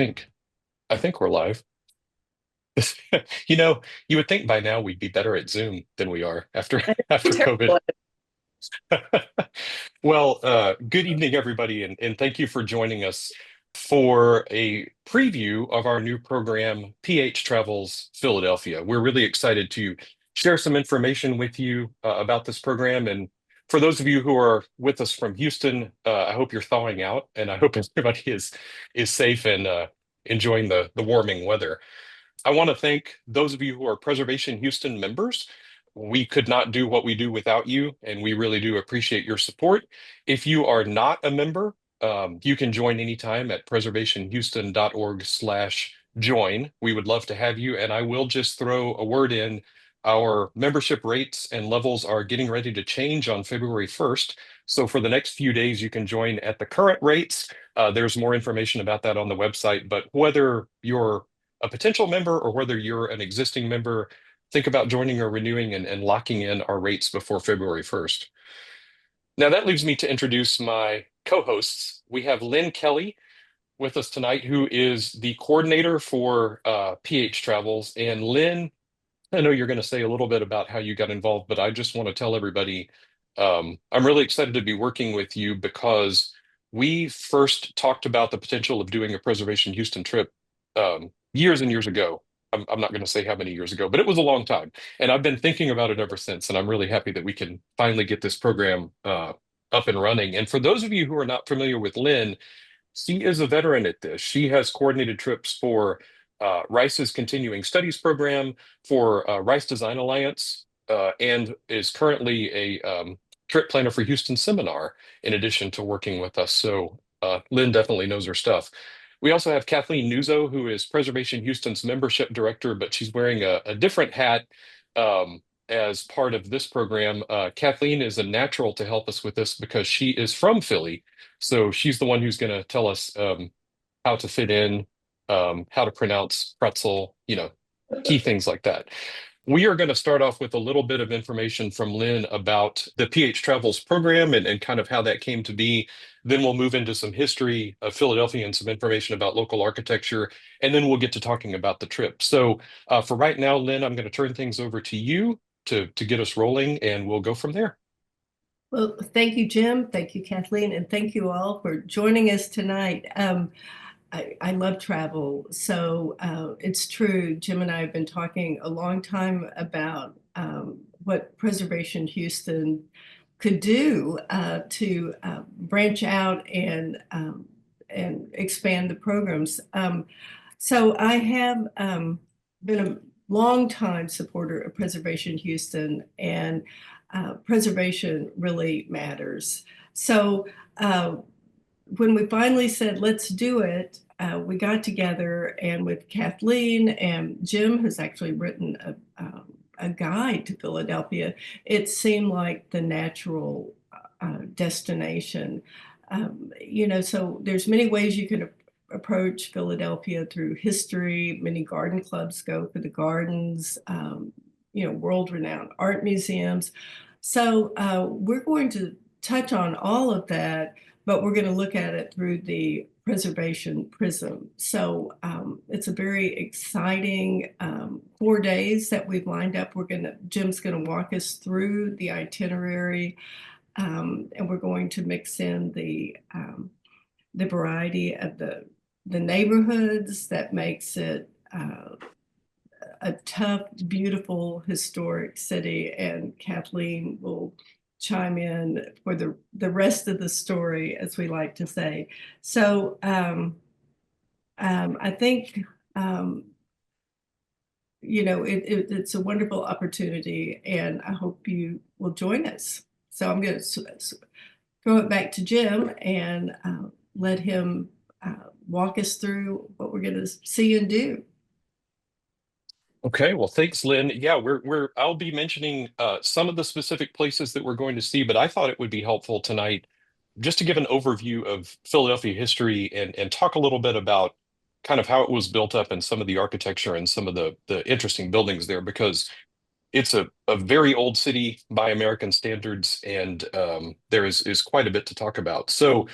think I think we're live. You know, you would think by now we'd be better at Zoom than we are after I'm after COVID. terrible. Well, good evening, everybody, and thank you for joining us for a preview of our new program, PH Travels Philadelphia. We're really excited to share some information with you about this program. And for those of you who are with us from Houston, I hope you're thawing out, and I hope everybody is safe and enjoying the warming weather. I want to thank those of you who are Preservation Houston members. We could not do what we do without you, and we really do appreciate your support. If you are not a member, you can join anytime at preservationhouston.org/join. We would love to have you, and I will just throw a word in. Our membership rates and levels are getting ready to change on February 1st. So for the next few days, you can join at the current rates. There's more information about that on the website, but whether you're a potential member or whether you're an existing member, think about joining or renewing and locking in our rates before February 1st. Now, that leaves me to introduce my co-hosts. We have Lynn Kelly with us tonight, who is the coordinator for PH Travels. And Lynn, I know you're going to say a little bit about how you got involved, but I just want to tell everybody I'm really excited to be working with you because we first talked about the potential of doing a Preservation Houston trip years and years ago. I'm not going to say how many years ago, but it was a long time. And I've been thinking about it ever since. And I'm really happy that we can finally get this program up and running. And for those of you who are not familiar with Lynn, she is a veteran at this. She has coordinated trips for Rice's continuing studies program, for Rice Design Alliance, and is currently a trip planner for Houston Seminar, in addition to working with us. So Lynn definitely knows her stuff. We also have Kathleen Nuzzo, who is Preservation Houston's membership director, but she's wearing a different hat as part of this program. Kathleen is a natural to help us with this because she is from Philly. So she's the one who's going to tell us how to fit in, how to pronounce pretzel, key things like that. We are going to start off with a little bit of information from Lynn about the PH Travels program and kind of how that came to be. Then we'll move into some history of Philadelphia and some information about local architecture. And then we'll get to talking about the trip. So for right now, Lynn, I'm going to turn things over to you to get us rolling, and we'll go from there. Well, thank you, Jim. Thank you, Kathleen, and thank you all for joining us tonight. I love travel, so it's true. Jim and I have been talking a long time about what Preservation Houston could do to branch out and expand the programs. So I have been a long time supporter of Preservation Houston, and preservation really matters. So when we finally said, let's do it, we got together and with Kathleen and Jim, who's actually written a guide to Philadelphia, it seemed like the natural destination. So there's many ways you can approach Philadelphia through history. Many garden clubs go for the gardens, world-renowned art museums. So we're going to touch on all of that, but we're going to look at it through the preservation prism. So it's a very exciting 4 days that we've lined up. Jim's going to walk us through the itinerary, and we're going to mix in the variety of the neighborhoods that makes it a tough, beautiful, historic city, and Kathleen will chime in for the rest of the story, as we like to say. So I think it's a wonderful opportunity, and I hope you will join us. So I'm going to throw it back to Jim and let him walk us through what we're going to see and do. Okay, well, thanks, Lynn. Yeah, I'll be mentioning some of the specific places that we're going to see, but I thought it would be helpful tonight just to give an overview of Philadelphia history and talk a little bit about kind of how it was built up and some of the architecture and some of the interesting buildings there, because it's a very old city by American standards, and there is quite a bit to talk about. So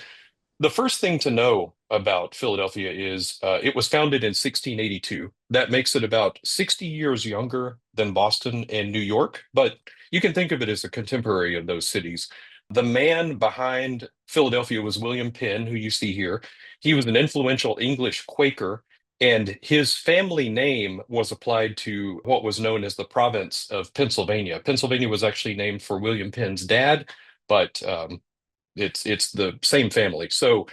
The first thing to know about Philadelphia is it was founded in 1682. That makes it about 60 years younger than Boston and New York, but you can think of it as a contemporary of those cities. The man behind Philadelphia was William Penn, who you see here. He was an influential English Quaker, and his family name was applied to what was known as the province of Pennsylvania. Pennsylvania was actually named for William Penn's dad, but it's the same family. So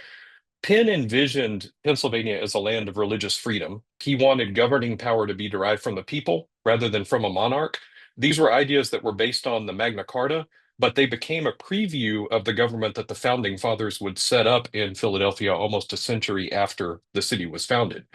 Penn envisioned Pennsylvania as a land of religious freedom. He wanted governing power to be derived from the people rather than from a monarch. These were ideas that were based on the Magna Carta, but they became a preview of the government that the founding fathers would set up in Philadelphia almost a century after the city was founded.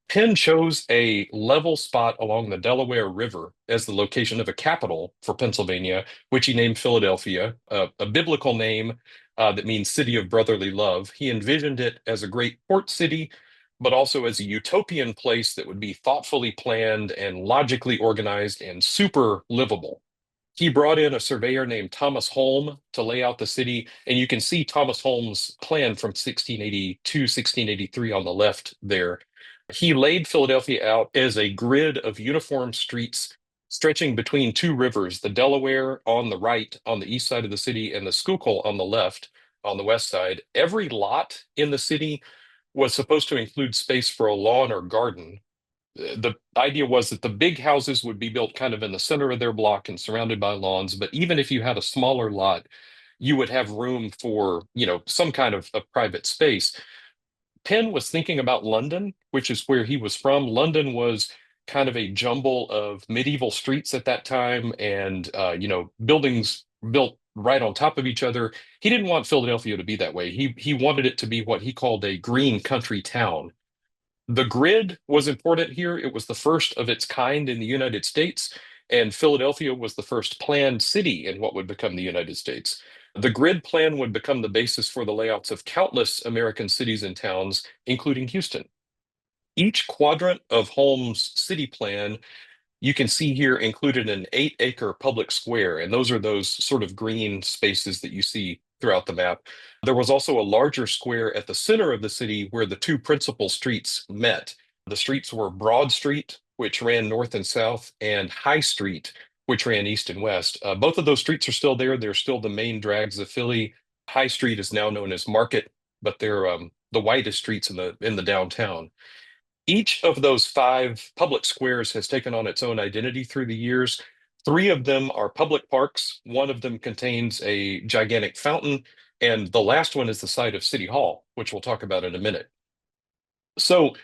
Penn chose a level spot along the Delaware River as the location of a capital for Pennsylvania, which he named Philadelphia, a biblical name that means city of brotherly love. He envisioned it as a great port city, but also as a utopian place that would be thoughtfully planned and logically organized and super livable. He brought in a surveyor named Thomas Holme to lay out the city, and you can see Thomas Holme's plan from 1682, 1683 on the left there. He laid Philadelphia out as a grid of uniform streets stretching between two rivers, the Delaware on the right, on the east side of the city, and the Schuylkill on the left, on the west side. Every lot in the city was supposed to include space for a lawn or garden. The idea was that the big houses would be built kind of in the center of their block and surrounded by lawns. But even if you had a smaller lot, you would have room for, some kind of private space. Penn was thinking about London, which is where he was from. London was kind of a jumble of medieval streets at that time and, buildings built right on top of each other. He didn't want Philadelphia to be that way. He wanted it to be what he called a green country town. The grid was important here. It was the first of its kind in the United States, and Philadelphia was the first planned city in what would become the United States. The grid plan would become the basis for the layouts of countless American cities and towns, including Houston. Each quadrant of Holmes' city plan you can see here included an 8-acre public square, and those are those sort of green spaces that you see throughout the map. There was also a larger square at the center of the city where the two principal streets met. The streets were Broad Street, which ran north and south, and High Street, which ran east and west. Both of those streets are still there. They're still the main drags of Philly. High Street is now known as Market, but they're the widest streets in the downtown. Each of those five public squares has taken on its own identity through the years. Three of them are public parks. One of them contains a gigantic fountain, and the last one is the site of City Hall, which we'll talk about in a minute. So,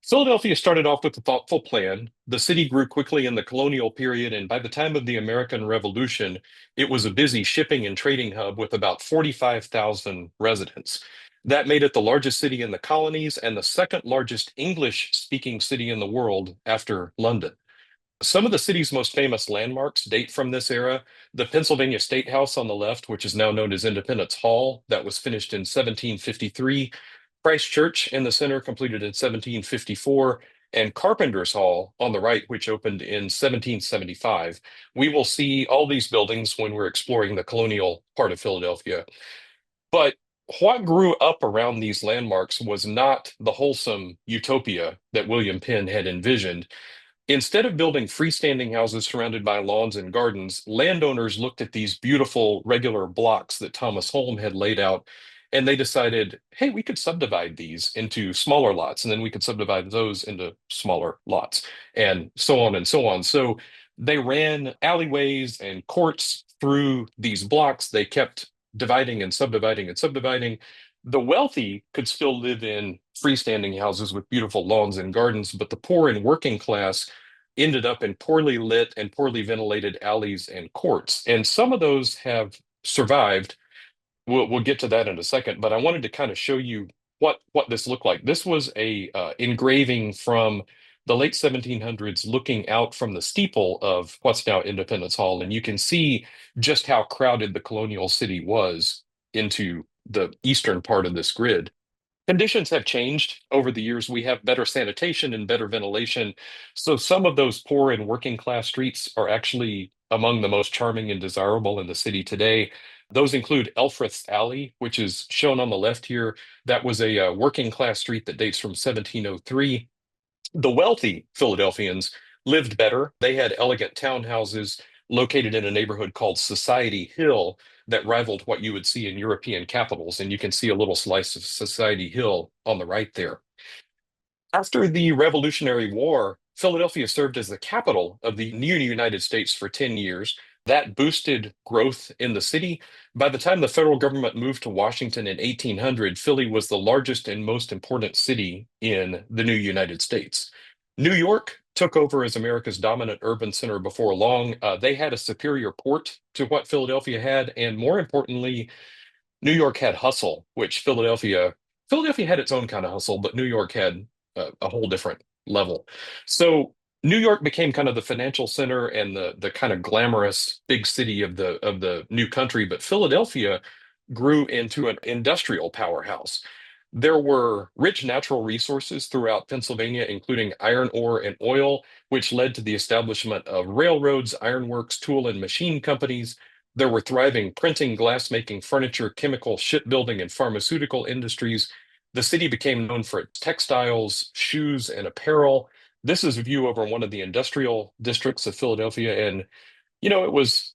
Philadelphia started off with a thoughtful plan. The city grew quickly in the colonial period, and by the time of the American Revolution, it was a busy shipping and trading hub with about 45,000 residents. That made it the largest city in the colonies and the second largest English-speaking city in the world after London. Some of the city's most famous landmarks date from this era. The Pennsylvania State House on the left, which is now known as Independence Hall, that was finished in 1753. Christ Church in the center, completed in 1754. And Carpenter's Hall on the right, which opened in 1775. We will see all these buildings when we're exploring the colonial part of Philadelphia. But what grew up around these landmarks was not the wholesome utopia that William Penn had envisioned. Instead of building freestanding houses surrounded by lawns and gardens, landowners looked at these beautiful regular blocks that Thomas Holme had laid out, and they decided, hey, we could subdivide these into smaller lots, and then we could subdivide those into smaller lots, and so on and so on. So they ran alleyways and courts through these blocks. They kept dividing and subdividing and subdividing. The wealthy could still live in freestanding houses with beautiful lawns and gardens, but the poor and working class ended up in poorly lit and poorly ventilated alleys and courts. And some of those have survived. We'll get to that in a second, but I wanted to kind of show you what this looked like. This was a engraving from the late 1700s looking out from the steeple of what's now Independence Hall, and you can see just how crowded the colonial city was into the eastern part of this grid. Conditions have changed over the years. We have better sanitation and better ventilation. So some of those poor and working class streets are actually among the most charming and desirable in the city today. Those include Elfreth's Alley, which is shown on the left here. That was a working class street that dates from 1703. The wealthy Philadelphians lived better. They had elegant townhouses located in a neighborhood called Society Hill that rivaled what you would see in European capitals. And you can see a little slice of Society Hill on the right there. After the Revolutionary War, Philadelphia served as the capital of the new United States for 10 years. That boosted growth in the city. By the time the federal government moved to Washington in 1800, Philly was the largest and most important city in the new United States. New York took over as America's dominant urban center before long. They had a superior port to what Philadelphia had, and more importantly, New York had hustle, which Philadelphia had its own kind of hustle, but New York had a whole different level. So New York became kind of the financial center and the kind of glamorous big city of the new country, but Philadelphia grew into an industrial powerhouse. There were rich natural resources throughout Pennsylvania, including iron ore and oil, which led to the establishment of railroads, ironworks, tool and machine companies. There were thriving printing, glassmaking, furniture, chemical, shipbuilding, and pharmaceutical industries. The city became known for its textiles, shoes, and apparel. This is a view over one of the industrial districts of Philadelphia. And, it was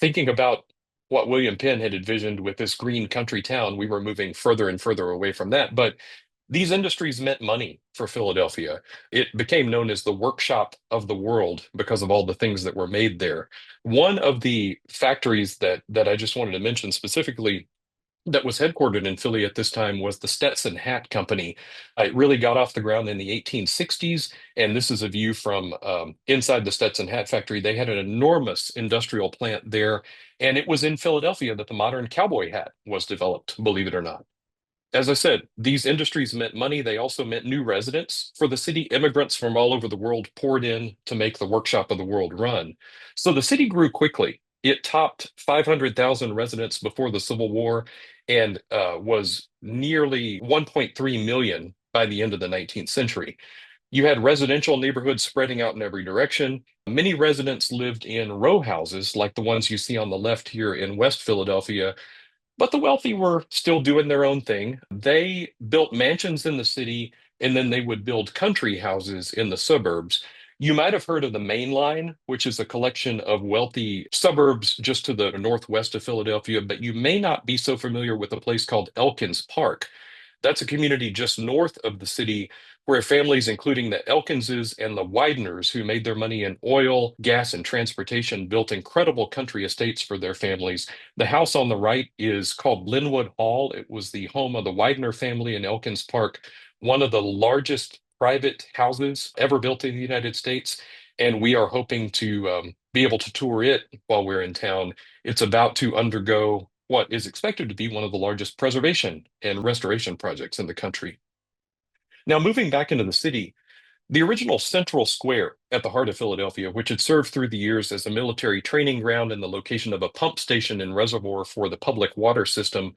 thinking about what William Penn had envisioned with this green country town. We were moving further and further away from that. But these industries meant money for Philadelphia. It became known as the workshop of the world because of all the things that were made there. One of the factories that I just wanted to mention specifically that was headquartered in Philly at this time was the Stetson Hat Company. It really got off the ground in the 1860s, and this is a view from inside the Stetson Hat Factory. They had an enormous industrial plant there, and it was in Philadelphia that the modern cowboy hat was developed, believe it or not. As I said, these industries meant money. They also meant new residents for the city. Immigrants from all over the world poured in to make the workshop of the world run. So the city grew quickly. It topped 500,000 residents before the Civil War and was nearly 1.3 million by the end of the 19th century. You had residential neighborhoods spreading out in every direction. Many residents lived in row houses like the ones you see on the left here in West Philadelphia, but the wealthy were still doing their own thing. They built mansions in the city, and then they would build country houses in the suburbs. You might have heard of the Main Line, which is a collection of wealthy suburbs just to the northwest of Philadelphia, but you may not be so familiar with a place called Elkins Park. That's a community just north of the city where families, including the Elkinses and the Wideners, who made their money in oil, gas, and transportation, built incredible country estates for their families. The house on the right is called Linwood Hall. It was the home of the Widener family in Elkins Park, one of the largest private houses ever built in the United States. And we are hoping to be able to tour it while we're in town. It's about to undergo what is expected to be one of the largest preservation and restoration projects in the country. Now, moving back into the city, the original Central Square at the heart of Philadelphia, which had served through the years as a military training ground and the location of a pump station and reservoir for the public water system,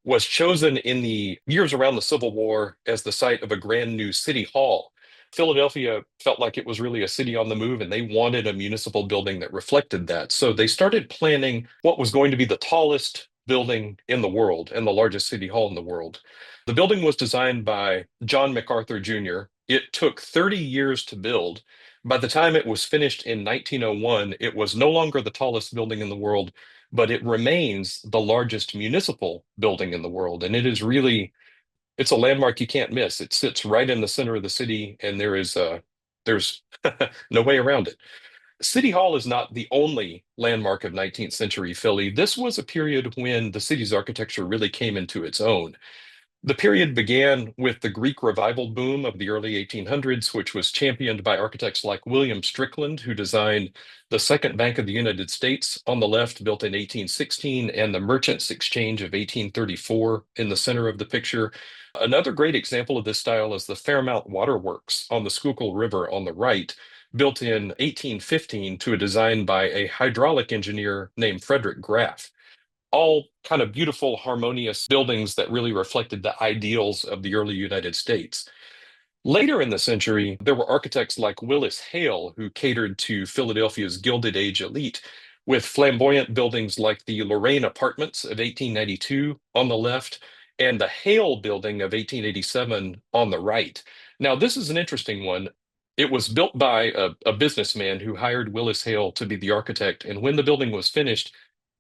was chosen in the years around the Civil War as the site of a brand new city hall. Philadelphia felt like it was really a city on the move, and they wanted a municipal building that reflected that. So they started planning what was going to be the tallest building in the world and the largest city hall in the world. The building was designed by John MacArthur Jr. It took 30 years to build. By the time it was finished in 1901, it was no longer the tallest building in the world, but it remains the largest municipal building in the world. And it's a landmark you can't miss. It sits right in the center of the city, and there's no way around it. City Hall is not the only landmark of 19th century Philly. This was a period when the city's architecture really came into its own. The period began with the Greek revival boom of the early 1800s, which was championed by architects like William Strickland, who designed the Second Bank of the United States on the left, built in 1816, and the Merchants Exchange of 1834 in the center of the picture. Another great example of this style is the Fairmount Waterworks on the Schuylkill River on the right, built in 1815 to a design by a hydraulic engineer named Frederick Graff. All kind of beautiful, harmonious buildings that really reflected the ideals of the early United States. Later in the century, there were architects like Willis Hale who catered to Philadelphia's Gilded Age elite. with flamboyant buildings like the Lorraine Apartments of 1892 on the left and the Hale Building of 1887 on the right. Now, this is an interesting one. It was built by a businessman who hired Willis Hale to be the architect. And when the building was finished,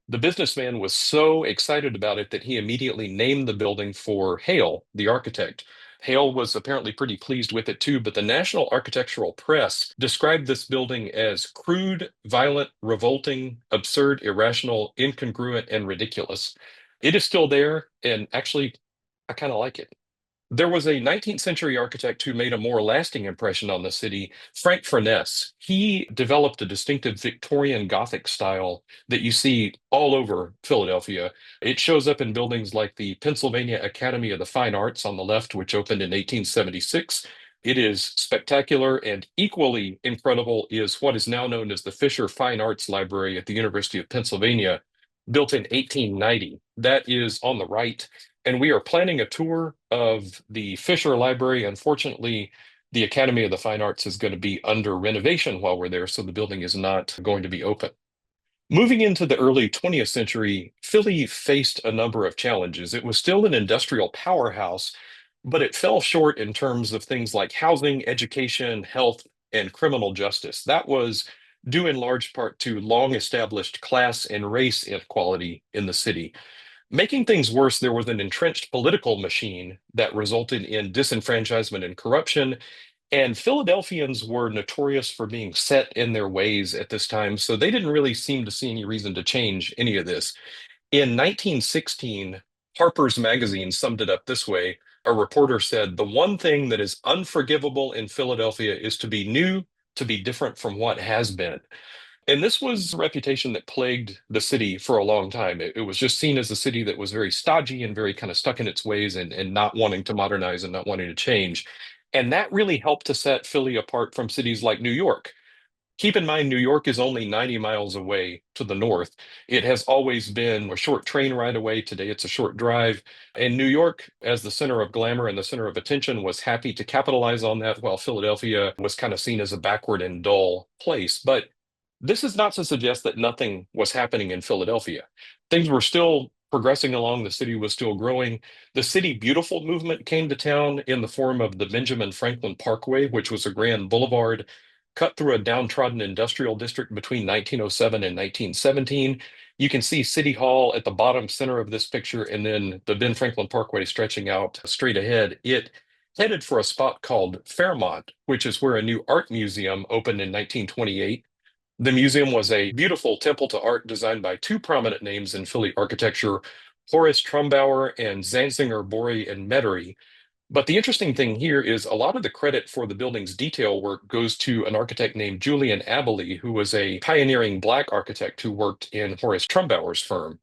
the businessman was so excited about it that he immediately named the building for Hale, the architect. Hale was apparently pretty pleased with it too, but the National Architectural Press described this building as crude, violent, revolting, absurd, irrational, incongruent, and ridiculous. It is still there, and actually, I kind of like it. There was a 19th century architect who made a more lasting impression on the city, Frank Furness. He developed a distinctive Victorian Gothic style that you see all over Philadelphia. It shows up in buildings like the Pennsylvania Academy of the Fine Arts on the left, which opened in 1876. It is spectacular, and equally incredible is what is now known as the Fisher Fine Arts Library at the University of Pennsylvania, built in 1890. That is on the right, and we are planning a tour of the Fisher Library. Unfortunately, the Academy of the Fine Arts is going to be under renovation while we're there, so the building is not going to be open. Moving into the early 20th century, Philly faced a number of challenges. It was still an industrial powerhouse, but it fell short in terms of things like housing, education, health, and criminal justice. That was due in large part to long established class and race inequality in the city. Making things worse, there was an entrenched political machine that resulted in disenfranchisement and corruption. And Philadelphians were notorious for being set in their ways at this time, so they didn't really seem to see any reason to change any of this. In 1916, Harper's Magazine summed it up this way. A reporter said, "The one thing that is unforgivable in Philadelphia is to be new, to be different from what has been." And this was a reputation that plagued the city for a long time. It was just seen as a city that was very stodgy and very kind of stuck in its ways and not wanting to modernize and not wanting to change. And that really helped to set Philly apart from cities like New York. Keep in mind, New York is only 90 miles away to the north. It has always been a short train ride away. Today, it's a short drive. And New York, as the center of glamour and the center of attention, was happy to capitalize on that, while Philadelphia was kind of seen as a backward and dull place. But this is not to suggest that nothing was happening in Philadelphia. Things were still progressing along, the city was still growing. The City Beautiful movement came to town in the form of the Benjamin Franklin Parkway, which was a grand boulevard cut through a downtrodden industrial district between 1907 and 1917. You can see City Hall at the bottom center of this picture, and then the Ben Franklin Parkway stretching out straight ahead. It headed for a spot called Fairmont, which is where a new art museum opened in 1928. The museum was a beautiful temple to art designed by two prominent names in Philly architecture, Horace Trumbauer and Zanzinger, Borey, and Metairie. But the interesting thing here is a lot of the credit for the building's detail work goes to an architect named Julian Abilene, who was a pioneering Black architect who worked in Horace Trumbauer's firm.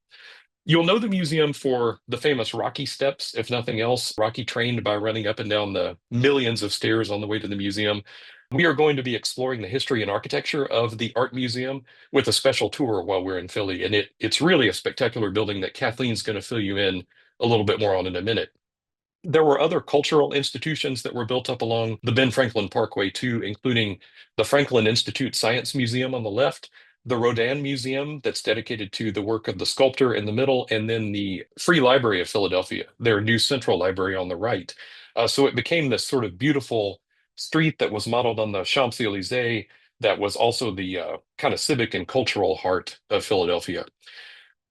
You'll know the museum for the famous Rocky steps, if nothing else. Rocky trained by running up and down the millions of stairs on the way to the museum. We are going to be exploring the history and architecture of the art museum with a special tour while we're in Philly. And it's really a spectacular building that Kathleen's going to fill you in a little bit more on in a minute. There were other cultural institutions that were built up along the Ben Franklin Parkway too, including the Franklin Institute Science Museum on the left, the Rodin Museum that's dedicated to the work of the sculptor in the middle, and then the Free Library of Philadelphia, their new central library on the right. So it became this sort of beautiful street that was modeled on the Champs-Élysées, that was also the kind of civic and cultural heart of Philadelphia.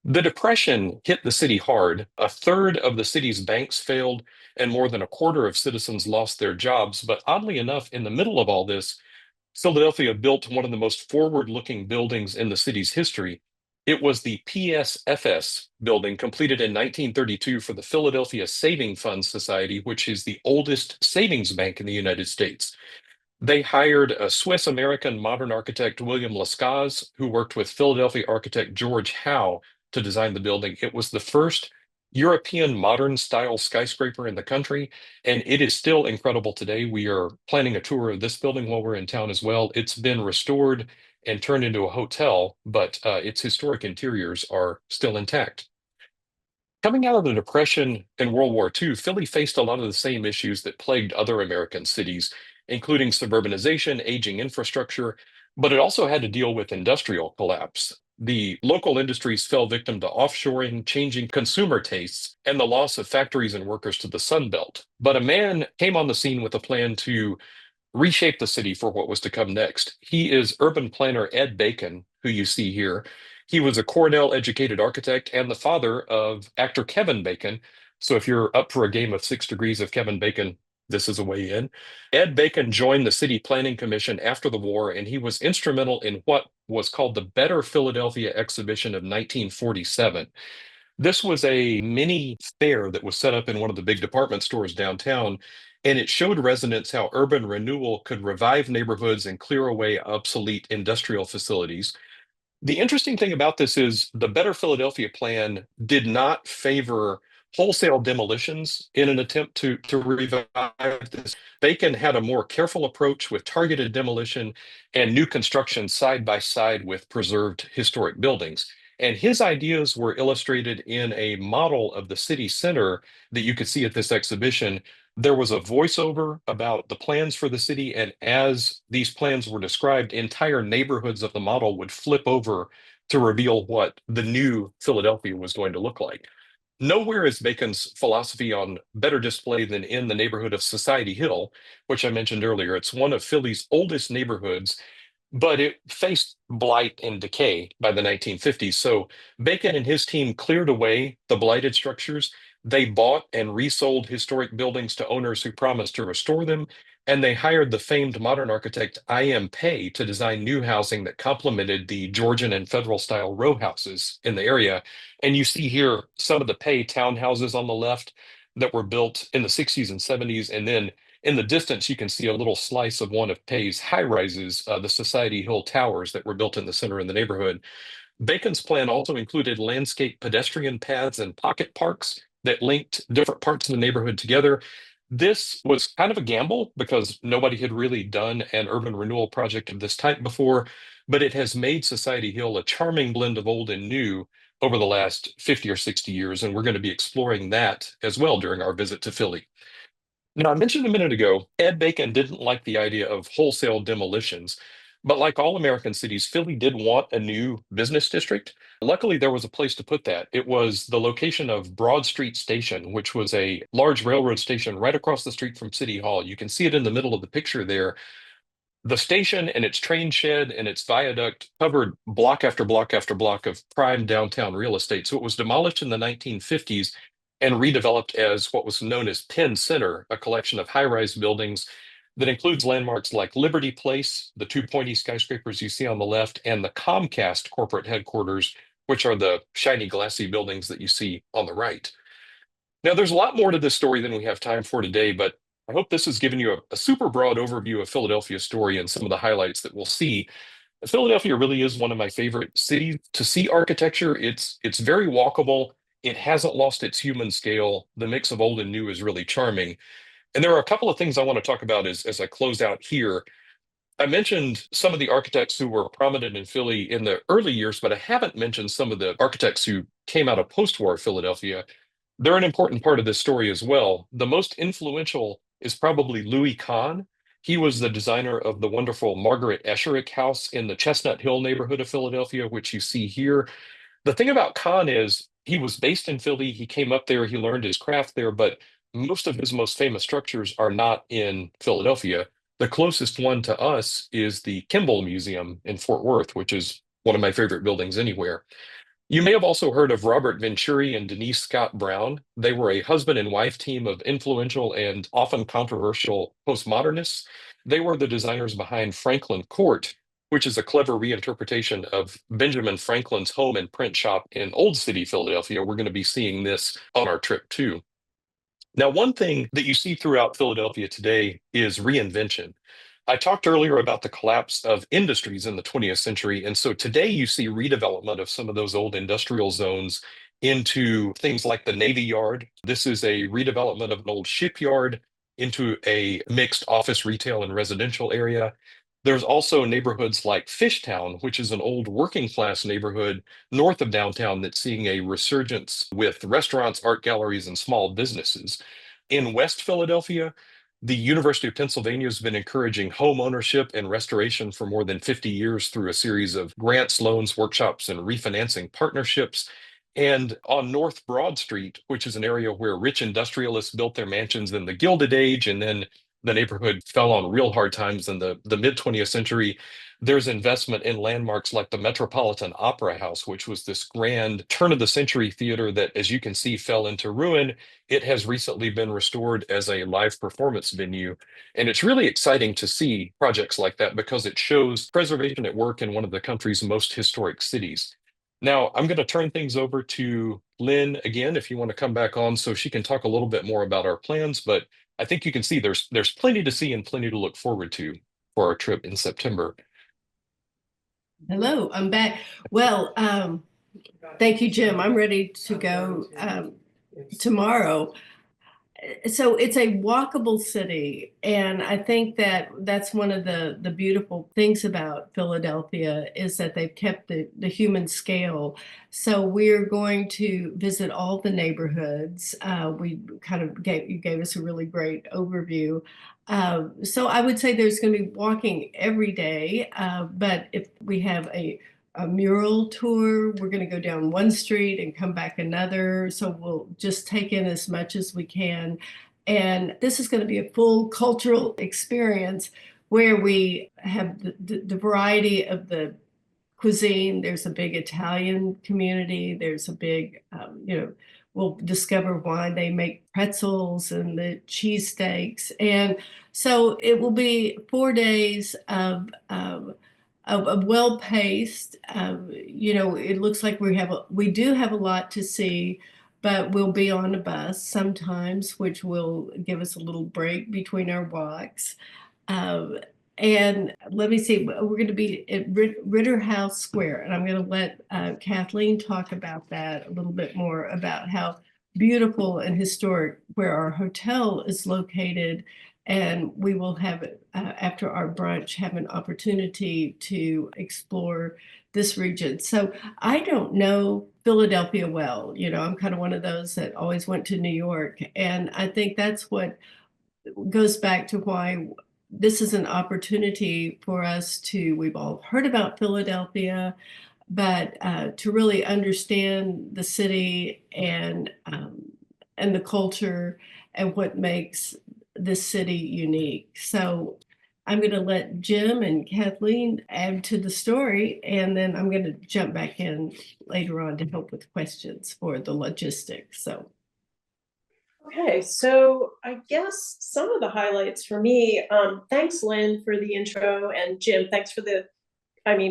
The Depression hit the city hard. A third of the city's banks failed, and more than a quarter of citizens lost their jobs. But oddly enough, in the middle of all this, Philadelphia built one of the most forward-looking buildings in the city's history. It was the PSFS building, completed in 1932 for the Philadelphia Saving Fund Society, which is the oldest savings bank in the United States. They hired a Swiss-American modern architect, William Lescaz, who worked with Philadelphia architect George Howe to design the building. It was the first European modern style skyscraper in the country, and it is still incredible today. We are planning a tour of this building while we're in town as well. It's been restored and turned into a hotel, but its historic interiors are still intact. Coming out of the Depression and World War II, Philly faced a lot of the same issues that plagued other American cities, including suburbanization, aging infrastructure, but it also had to deal with industrial collapse. The local industries fell victim to offshoring, changing consumer tastes, and the loss of factories and workers to the Sun Belt. But a man came on the scene with a plan to reshape the city for what was to come next. He is urban planner Ed Bacon, who you see here. He was a Cornell educated architect and the father of actor Kevin Bacon. So if you're up for a game of 6 degrees of Kevin Bacon, this is a way in. Ed Bacon joined the City Planning Commission after the war, and he was instrumental in what was called the Better Philadelphia Exhibition of 1947. This was a mini fair that was set up in one of the big department stores downtown, and it showed residents how urban renewal could revive neighborhoods and clear away obsolete industrial facilities. The interesting thing about this is the Better Philadelphia plan did not favor wholesale demolitions in an attempt to revive this. Bacon had a more careful approach with targeted demolition and new construction side by side with preserved historic buildings. And his ideas were illustrated in a model of the city center that you could see at this exhibition. There was a voiceover about the plans for the city, and as these plans were described, entire neighborhoods of the model would flip over to reveal what the new Philadelphia was going to look like. Nowhere is Bacon's philosophy on better display than in the neighborhood of Society Hill, which I mentioned earlier. It's one of Philly's oldest neighborhoods, but it faced blight and decay by the 1950s. So Bacon and his team cleared away the blighted structures. They bought and resold historic buildings to owners who promised to restore them, and they hired the famed modern architect I.M. Pei to design new housing that complemented the Georgian and Federal style row houses in the area. And you see here some of the Pei townhouses on the left that were built in the 60s and 70s, and then in the distance, you can see a little slice of one of Pei's high rises, the Society Hill Towers that were built in the center in the neighborhood. Bacon's plan also included landscape pedestrian paths and pocket parks that linked different parts of the neighborhood together. This was kind of a gamble because nobody had really done an urban renewal project of this type before, but it has made Society Hill a charming blend of old and new over the last 50 or 60 years, and we're going to be exploring that as well during our visit to Philly. Now, I mentioned a minute ago, Ed Bacon didn't like the idea of wholesale demolitions, but like all American cities, Philly did want a new business district. Luckily, there was a place to put that. It was the location of Broad Street Station, which was a large railroad station right across the street from City Hall. You can see it in the middle of the picture there. The station and its train shed and its viaduct covered block after block after block of prime downtown real estate. So it was demolished in the 1950s and redeveloped as what was known as Penn Center, a collection of high-rise buildings that includes landmarks like Liberty Place, the two pointy skyscrapers you see on the left, and the Comcast corporate headquarters, which are the shiny glassy buildings that you see on the right. Now, there's a lot more to this story than we have time for today, but I hope this has given you a super broad overview of Philadelphia's story and some of the highlights that we'll see. Philadelphia really is one of my favorite cities to see architecture. It's very walkable. It hasn't lost its human scale. The mix of old and new is really charming. And there are a couple of things I want to talk about as I close out here. I mentioned some of the architects who were prominent in Philly in the early years, but I haven't mentioned some of the architects who came out of post-war Philadelphia. They're an important part of this story as well. The most influential is probably Louis Kahn. He was the designer of the wonderful Margaret Esherick House in the Chestnut Hill neighborhood of Philadelphia, which you see here. The thing about Kahn is he was based in Philly. He came up there, he learned his craft there, but most of his most famous structures are not in Philadelphia. The closest one to us is the Kimball Museum in Fort Worth, which is one of my favorite buildings anywhere. You may have also heard of Robert Venturi and Denise Scott Brown. They were a husband and wife team of influential and often controversial postmodernists. They were the designers behind Franklin Court, which is a clever reinterpretation of Benjamin Franklin's home and print shop in Old City, Philadelphia. We're going to be seeing this on our trip too. Now, one thing that you see throughout Philadelphia today is reinvention. I talked earlier about the collapse of industries in the 20th century. And so today you see redevelopment of some of those old industrial zones into things like the Navy Yard. This is a redevelopment of an old shipyard into a mixed office, retail, and residential area. There's also neighborhoods like Fishtown, which is an old working class neighborhood north of downtown that's seeing a resurgence with restaurants, art galleries, and small businesses. In West Philadelphia, The University of Pennsylvania has been encouraging home ownership and restoration for more than 50 years through a series of grants, loans, workshops, and refinancing partnerships. And on North Broad Street, which is an area where rich industrialists built their mansions in the Gilded Age, and then the neighborhood fell on real hard times in the mid 20th century, there's investment in landmarks like the Metropolitan Opera House, which was this grand turn of the century theater that, as you can see, fell into ruin. It has recently been restored as a live performance venue. And it's really exciting to see projects like that because it shows preservation at work in one of the country's most historic cities. Now, I'm going to turn things over to Lynn again, if you want to come back on so she can talk a little bit more about our plans. But I think you can see there's plenty to see and plenty to look forward to for our trip in September. Hello, I'm back. Well, thank you, Jim. I'm ready to go tomorrow. So it's a walkable city, and I think that that's one of the beautiful things about Philadelphia is that they've kept the human scale. So we're going to visit all the neighborhoods. We kind of you gave us a really great overview. So I would say there's going to be walking every day, but if we have a mural tour. We're going to go down one street and come back another. So we'll just take in as much as we can. And this is going to be a full cultural experience where we have the variety of the cuisine. There's a big Italian community. There's a big, we'll discover why they make pretzels and the cheesesteaks. And so it will be 4 days of well-paced. It looks like we do have a lot to see, but we'll be on a bus sometimes, which will give us a little break between our walks. And let me see, we're going to be at Ritter House Square, and I'm going to let Kathleen talk about that a little bit more about how beautiful and historic where our hotel is located. And we will have, after our brunch, have an opportunity to explore this region. So I don't know Philadelphia well. I'm kind of one of those that always went to New York. And I think that's what goes back to why this is an opportunity for us we've all heard about Philadelphia, but to really understand the city and the culture and what makes this city unique. So I'm going to let Jim and Kathleen add to the story, and then I'm going to jump back in later on to help with questions for the logistics. So. Okay, so I guess some of the highlights for me, thanks Lynn for the intro, and Jim, thanks for the,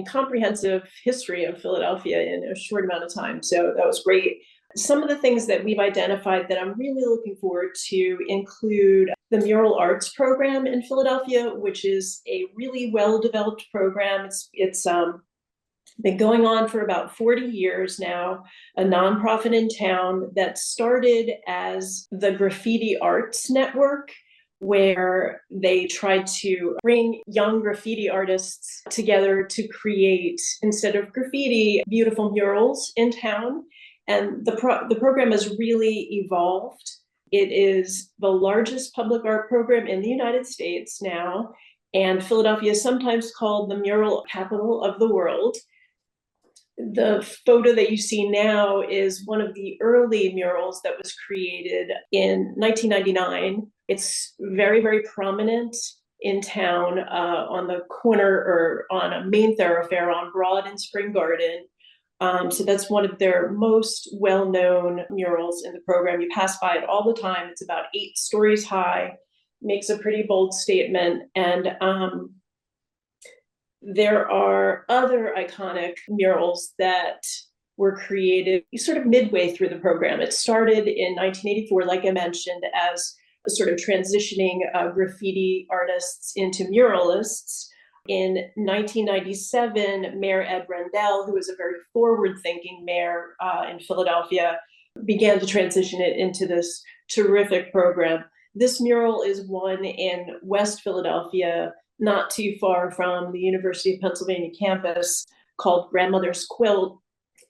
comprehensive history of Philadelphia in a short amount of time. So that was great. Some of the things that we've identified that I'm really looking forward to include the Mural Arts program in Philadelphia, which is a really well-developed program. It's been going on for about 40 years now, a nonprofit in town that started as the Graffiti Arts Network, where they tried to bring young graffiti artists together to create, instead of graffiti, beautiful murals in town. And the program has really evolved. It is the largest public art program in the United States now, and Philadelphia is sometimes called the mural capital of the world. The photo that you see now is one of the early murals that was created in 1999. It's very, very prominent in town on the corner or on a main thoroughfare on Broad and Spring Garden. So that's one of their most well-known murals in the program. You pass by it all the time. It's about 8 stories high, makes a pretty bold statement. And there are other iconic murals that were created sort of midway through the program. It started in 1984, like I mentioned, as sort of transitioning graffiti artists into muralists. In 1997, Mayor Ed Rendell, who was a very forward-thinking mayor in Philadelphia, began to transition it into this terrific program. This mural is one in West Philadelphia, not too far from the University of Pennsylvania campus, called Grandmother's Quilt.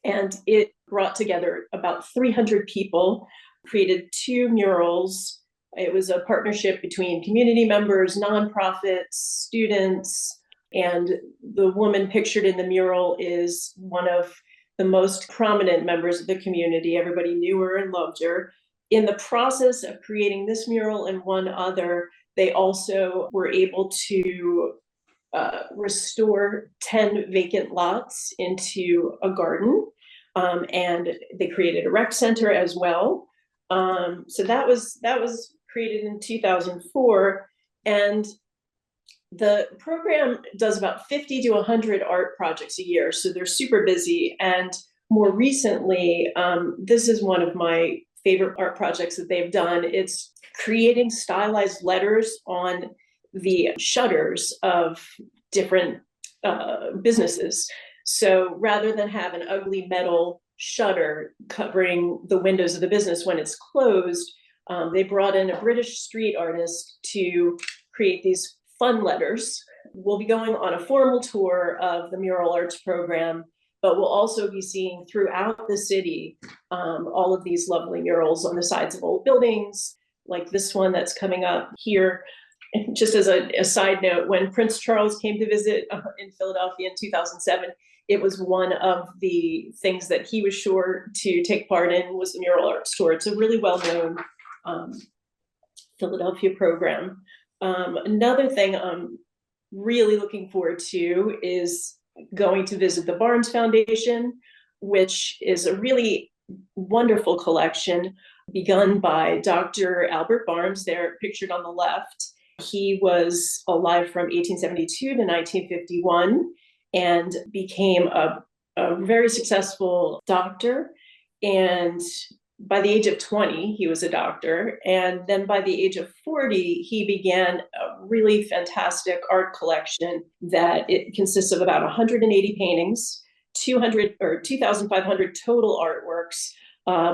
And it brought together about 300 people, created 2 murals It was a partnership between community members, nonprofits, students, and the woman pictured in the mural is one of the most prominent members of the community. Everybody knew her and loved her. In the process of creating this mural and one other, they also were able to restore 10 vacant lots into a garden. And they created a rec center as well. So that was created in 2004. And the program does about 50 to 100 art projects a year. So they're super busy. And more recently, this is one of my favorite art projects that they've done. It's creating stylized letters on the shutters of different businesses. So rather than have an ugly metal shutter covering the windows of the business when it's closed, they brought in a British street artist to create these fun letters. We'll be going on a formal tour of the mural arts program, but we'll also be seeing throughout the city all of these lovely murals on the sides of old buildings, like this one that's coming up here. And just as a side note, when Prince Charles came to visit in Philadelphia in 2007, it was one of the things that he was sure to take part in was the mural arts tour. It's a really well-known Philadelphia program. Another thing I'm really looking forward to is going to visit the Barnes Foundation, which is a really wonderful collection begun by Dr. Albert Barnes, there pictured on the left. He was alive from 1872 to 1951 and became a very successful doctor. And by the age of 20, he was a doctor. And then by the age of 40, he began a really fantastic art collection that it consists of about 180 paintings, 2,500 total artworks,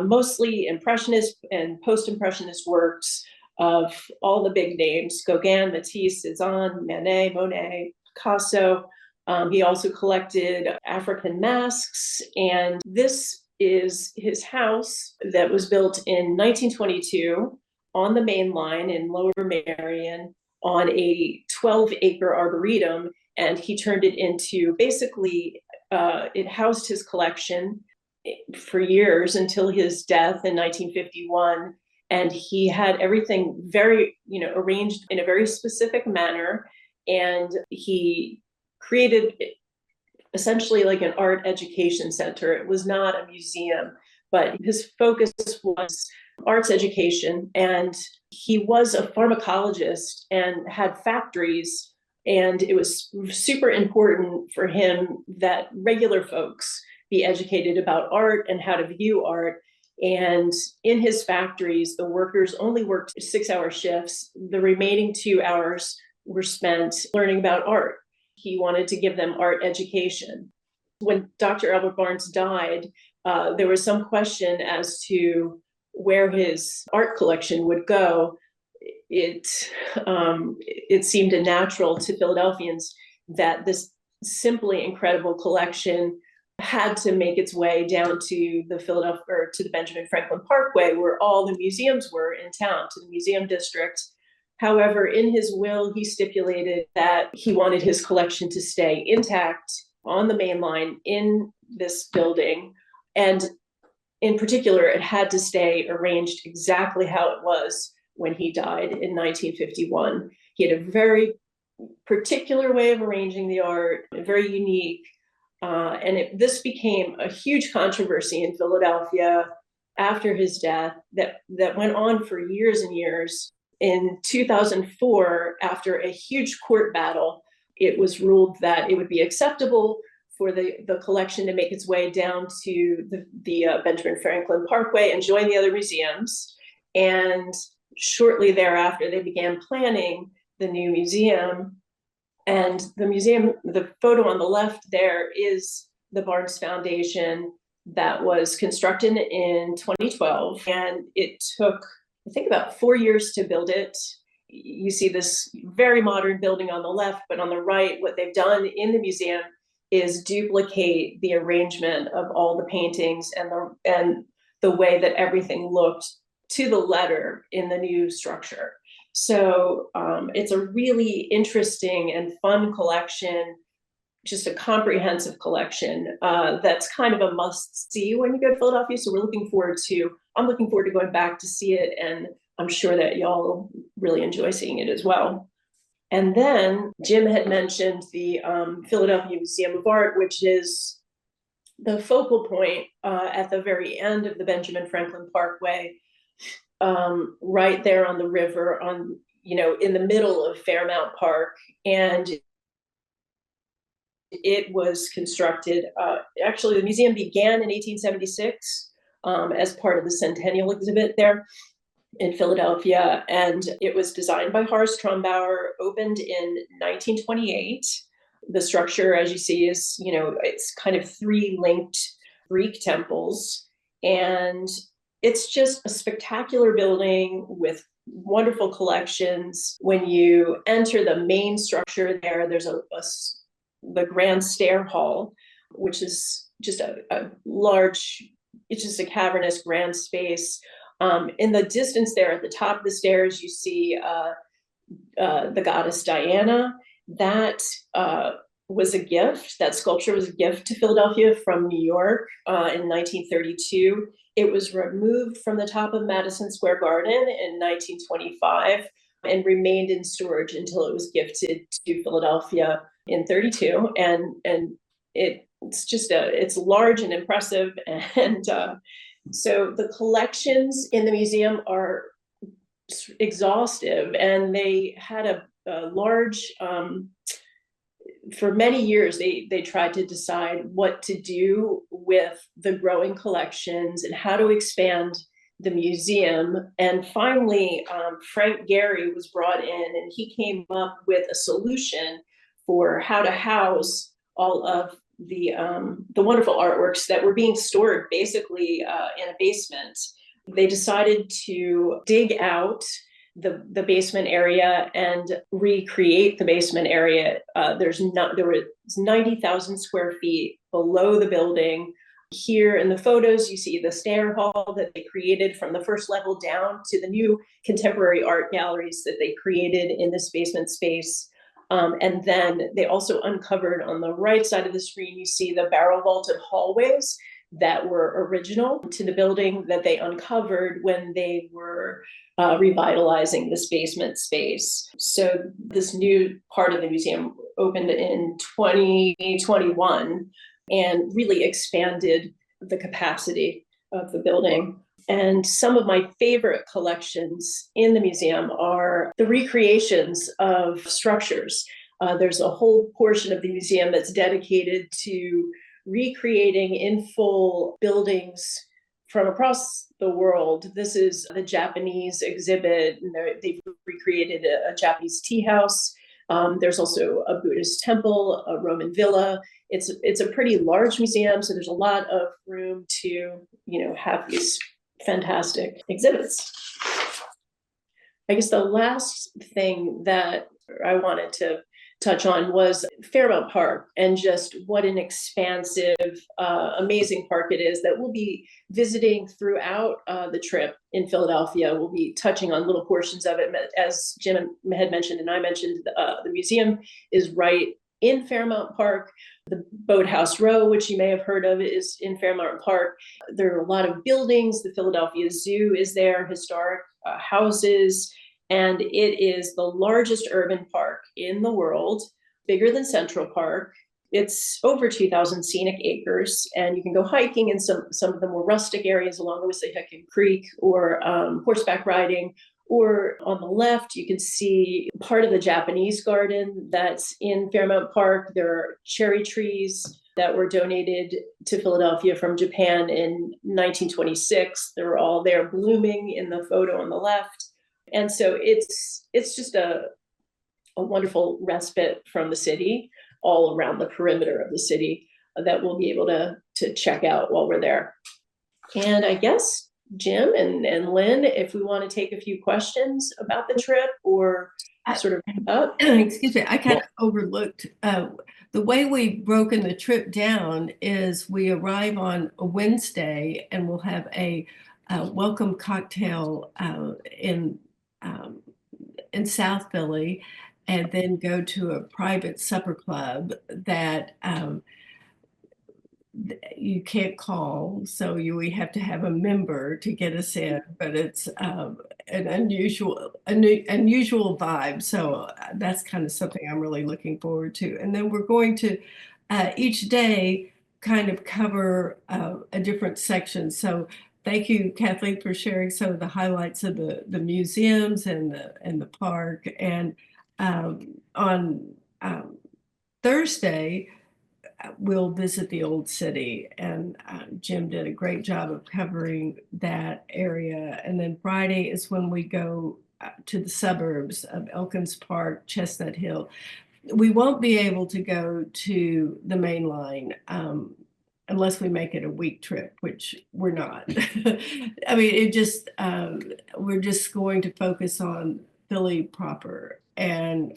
mostly Impressionist and post-Impressionist works of all the big names: Gauguin, Matisse, Cezanne, Manet, Monet, Picasso. He also collected African masks, and this is his house that was built in 1922 on the main line in Lower Merion on a 12-acre arboretum, and he turned it into basically, it housed his collection for years until his death in 1951. And he had everything very, arranged in a very specific manner. And he created essentially like an art education center. It was not a museum, but his focus was arts education. And he was a pharmacologist and had factories. And it was super important for him that regular folks be educated about art and how to view art. And in his factories, the workers only worked 6-hour shifts. The remaining 2 hours were spent learning about art. He wanted to give them art education. When Dr. Albert Barnes died, there was some question as to where his art collection would go. It seemed natural to Philadelphians that this simply incredible collection had to make its way down to the Philadelphia, or to the Benjamin Franklin Parkway, where all the museums were in town, to the museum district. However, in his will, he stipulated that he wanted his collection to stay intact on the main line in this building. And in particular, it had to stay arranged exactly how it was when he died in 1951. He had a very particular way of arranging the art, very unique. And this became a huge controversy in Philadelphia after his death that went on for years and years. In 2004, after a huge court battle, it was ruled that it would be acceptable for the collection to make its way down to the Benjamin Franklin Parkway and join the other museums. And shortly thereafter, they began planning the new museum. And the museum, the photo on the left there is the Barnes Foundation that was constructed in 2012. And it took, I think, about 4 years to build it. You see this very modern building on the left, but on the right, what they've done in the museum is duplicate the arrangement of all the paintings and the way that everything looked to the letter in the new structure. So it's a really interesting and fun collection, just a comprehensive collection that's kind of a must see when you go to Philadelphia. So I'm looking forward to going back to see it, and I'm sure that y'all really enjoy seeing it as well. And then Jim had mentioned the Philadelphia Museum of Art, which is the focal point at the very end of the Benjamin Franklin Parkway, right there on the river, in the middle of Fairmount Park. And it was constructed, actually the museum began in 1876 as part of the Centennial exhibit there in Philadelphia, and it was designed by Horace Trumbauer, opened in 1928. The structure, as you see, is, it's kind of three linked Greek temples, and it's just a spectacular building with wonderful collections. When you enter the main structure there, there's the grand stair hall, which is just a large, it's just a cavernous grand space. In the distance there at the top of the stairs, you see the goddess Diana. That was a gift. That sculpture was a gift to Philadelphia from New York in 1932. It was removed from the top of Madison Square Garden in 1925 and remained in storage until it was gifted to Philadelphia in 32. And it's large and impressive. And so the collections in the museum are exhaustive, and they had a large, for many years, they tried to decide what to do with the growing collections and how to expand the museum. And finally, Frank Gehry was brought in, and he came up with a solution for how to house all of the wonderful artworks that were being stored basically in a basement. They decided to dig out the basement area and recreate the basement area. There was 90,000 square feet below the building. Here in the photos, you see the stair hall that they created from the first level down to the new contemporary art galleries that they created in this basement space. And then they also uncovered on the right side of the screen, you see the barrel vaulted hallways that were original to the building that they uncovered when they were revitalizing this basement space. So this new part of the museum opened in 2021 and really expanded the capacity of the building. And some of my favorite collections in the museum are the recreations of structures. There's a whole portion of the museum that's dedicated to recreating in full buildings from across the world. This is the Japanese exhibit, and they've recreated a Japanese tea house. There's also a Buddhist temple, a Roman villa. It's a pretty large museum, so there's a lot of room to, have these fantastic exhibits. I guess the last thing that I wanted to touch on was Fairmount Park, and just what an expansive, amazing park it is that we'll be visiting throughout the trip in Philadelphia. We'll be touching on little portions of it. As Jim had mentioned and I mentioned, the museum is right in Fairmount Park. The Boathouse Row, which you may have heard of, is in Fairmount Park. There are a lot of buildings. The Philadelphia Zoo is there, historic houses, and it is the largest urban park in the world, bigger than Central Park. It's over 2,000 scenic acres, and you can go hiking in some of the more rustic areas along the Wissahickon Creek, or horseback riding. Or on the left, you can see part of the Japanese garden that's in Fairmount Park. There are cherry trees that were donated to Philadelphia from Japan in 1926. They're all there blooming in the photo on the left. And so it's just a wonderful respite from the city, all around the perimeter of the city, that we'll be able to check out while we're there. And I guess Jim and Lynn, if we want to take a few questions about the trip or sort of wrap up. Excuse me, I kind of overlooked the way we've broken the trip down is we arrive on a Wednesday and we'll have a welcome cocktail in South Philly, and then go to a private supper club that you can't call, so we have to have a member to get us in, but it's an unusual vibe. So that's kind of something I'm really looking forward to. And then we're going to each day kind of cover a different section. So thank you, Kathleen, for sharing some of the highlights of the museums and the park. And on Thursday, we'll visit the old city, and Jim did a great job of covering that area. And then Friday is when we go to the suburbs of Elkins Park, Chestnut Hill. We won't be able to go to the main line unless we make it a week trip, which we're not. I mean, we're just going to focus on Philly proper and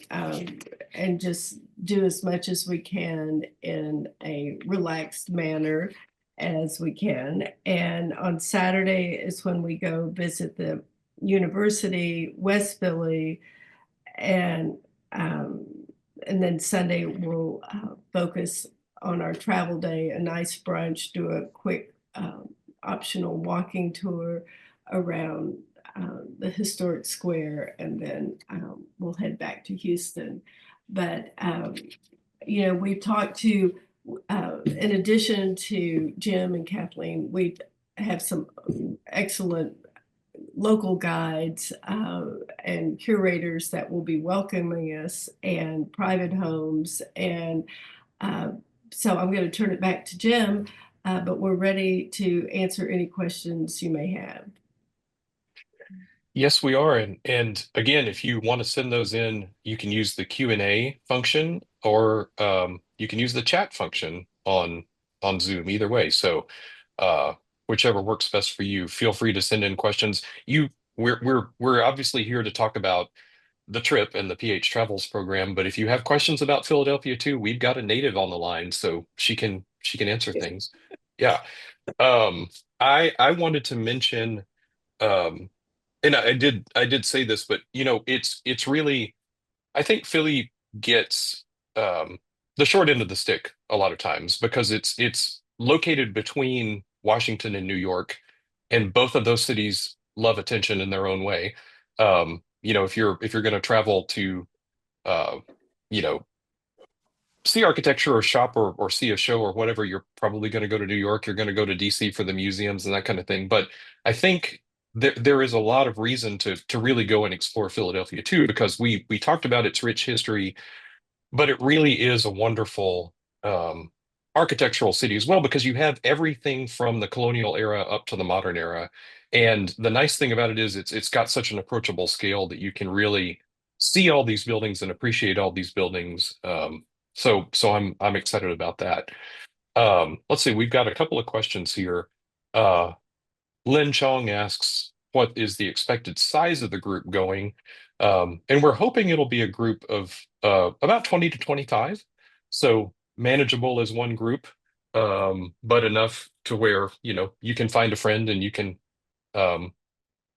just do as much as we can in a relaxed manner as we can. And on Saturday is when we go visit the university, West Philly, and then Sunday we'll focus on our travel day, a nice brunch, do a quick optional walking tour around the historic square, and then we'll head back to Houston. But we've talked to, in addition to Jim and Kathleen, we have some excellent local guides and curators that will be welcoming us, and private homes. And so I'm going to turn it back to Jim, but we're ready to answer any questions you may have. Yes, we are. And again, if you want to send those in, you can use the Q&A function, or you can use the chat function on Zoom, either way. So whichever works best for you, feel free to send in questions. We're obviously here to talk about the trip and the PH Travels program, but if you have questions about Philadelphia too, we've got a native on the line, so she can answer things. Yeah. I wanted to mention, and I did say this, but it's really, I think Philly gets the short end of the stick a lot of times because it's located between Washington and New York, and both of those cities love attention in their own way. If you're going to travel to uh, you know, see architecture or shop or see a show or whatever, you're probably going to go to New York, you're going to go to DC for the museums and that kind of thing. But I think there is a lot of reason to really go and explore Philadelphia too, because we talked about its rich history, but it really is a wonderful architectural city as well, because you have everything from the colonial era up to the modern era. And the nice thing about it is it's got such an approachable scale that you can really see all these buildings and appreciate all these buildings. So I'm excited about that. Let's see, we've got a couple of questions here. Uh, Lynn Chong asks, what is the expected size of the group going? And we're hoping it'll be a group of about 20 to 25. So manageable as one group, but enough to where, you can find a friend and you can, um,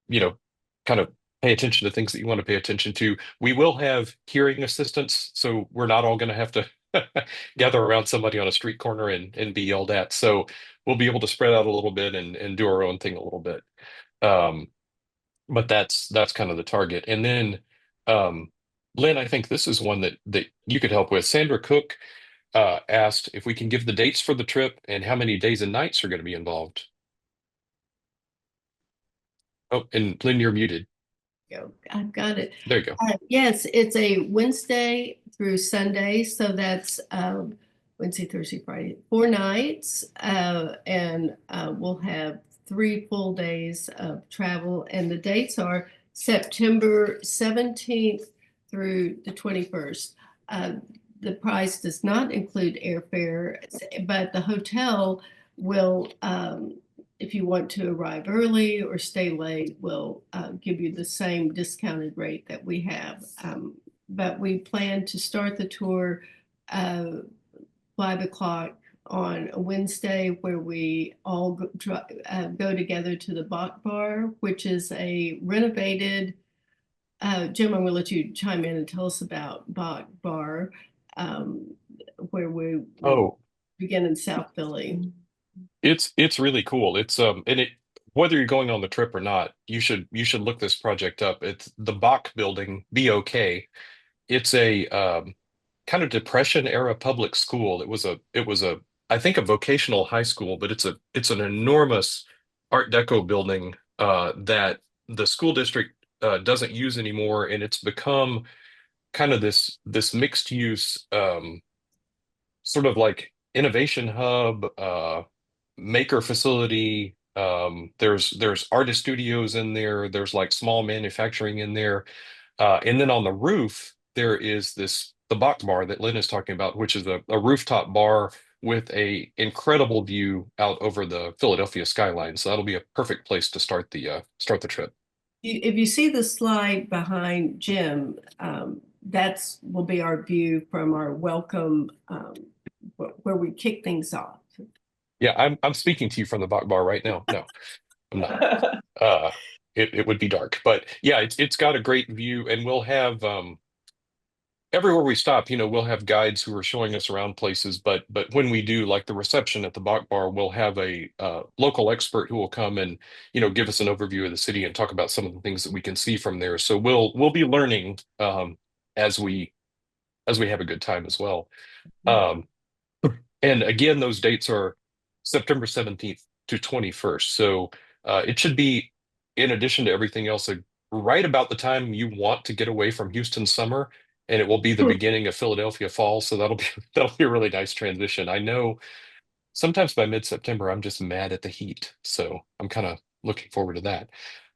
you know, kind of pay attention to things that you want to pay attention to. We will have hearing assistants, so we're not all going to have to gather around somebody on a street corner and be yelled at. So we'll be able to spread out a little bit and do our own thing a little bit. Um, but that's kind of the target. And then Lynn, I think this is one that you could help with. Sandra Cook asked if we can give the dates for the trip and how many days and nights are going to be involved. Oh, and Lynn, you're muted. Go. I've got it. There you go. Yes, it's a Wednesday through Sunday, so that's Wednesday, Thursday, Friday, 4 nights, and we'll have 3 full days of travel, and the dates are September 17th through the 21st. The price does not include airfare, but the hotel will, if you want to arrive early or stay late, will give you the same discounted rate that we have. But we plan to start the tour 5 o'clock on a Wednesday where we all go together to the Bach Bar, which is a renovated. Jim, I'm going to let you chime in and tell us about Bach Bar, where we Oh, begin in South Philly. it's really cool. It's and it whether you're going on the trip or not, you should look this project up. It's the Bach Building, BOK. It's a kind of Depression era public school. It was a I think a vocational high school, but it's an enormous Art Deco building that the school district doesn't use anymore, and it's become kind of this mixed use sort of like innovation hub, maker facility. There's artist studios in there. There's like small manufacturing in there. And then on the roof, there is the Bach Bar that Lynn is talking about, which is a rooftop bar with a incredible view out over the Philadelphia skyline. So that'll be a perfect place to start the trip. If you see the slide behind Jim, that's will be our view from our welcome, where we kick things off. Yeah, I'm speaking to you from the Bach Bar right now. No, I'm not. Uh, it would be dark, but yeah, it's got a great view, and we'll have everywhere we stop, we'll have guides who are showing us around places. But when we do, like the reception at the Bach Bar, we'll have a local expert who will come and give us an overview of the city and talk about some of the things that we can see from there. So we'll be learning as we have a good time as well. Um, and again, those dates are September 17th to 21st. So it should be, in addition to everything else, right about the time you want to get away from Houston summer, and it will be the beginning of Philadelphia fall. So that'll be that'll be a really nice transition. I know sometimes by mid-September I'm just mad at the heat, so I'm kind of looking forward to that.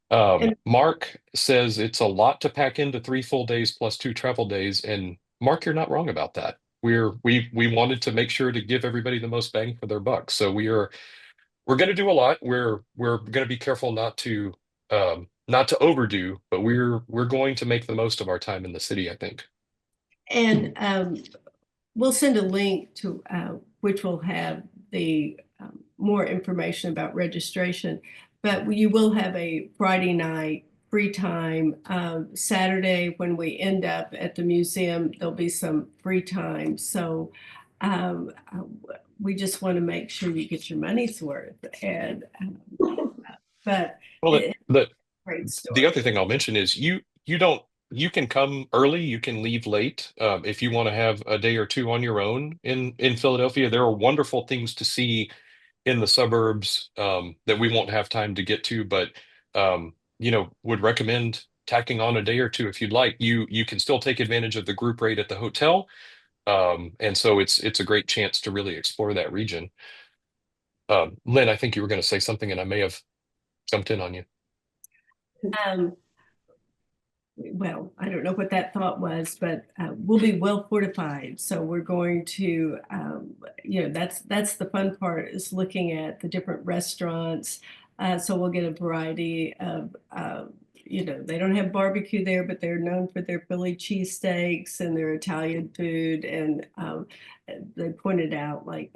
And Mark says it's a lot to pack into 3 full days plus 2 travel days, and Mark, you're not wrong about that. We wanted to make sure to give everybody the most bang for their buck, so we're going to do a lot. We're going to be careful not to overdo, but we're going to make the most of our time in the city, I think. and we'll send a link to which will have the more information about registration. But you will have a Friday night free time. Saturday, when we end up at the museum, there'll be some free time. So um, uh, we just want to make sure you get your money's worth. And but Well, it's the a great the other story. thing I'll mention is you can come early, you can leave late. If you want to have a day or two on your own in Philadelphia, there are wonderful things to see in the suburbs that we won't have time to get to, but would recommend tacking on a day or two if you'd like. You can still take advantage of the group rate at the hotel, and so it's a great chance to really explore that region. Lynn, I think you were going to say something, and I may have jumped in on you. Um, well, I don't know what that thought was, but we'll be well fortified. So we're going to, that's the fun part is looking at the different restaurants. So we'll get a variety of, they don't have barbecue there, but they're known for their Philly cheesesteaks and their Italian food. And they pointed out like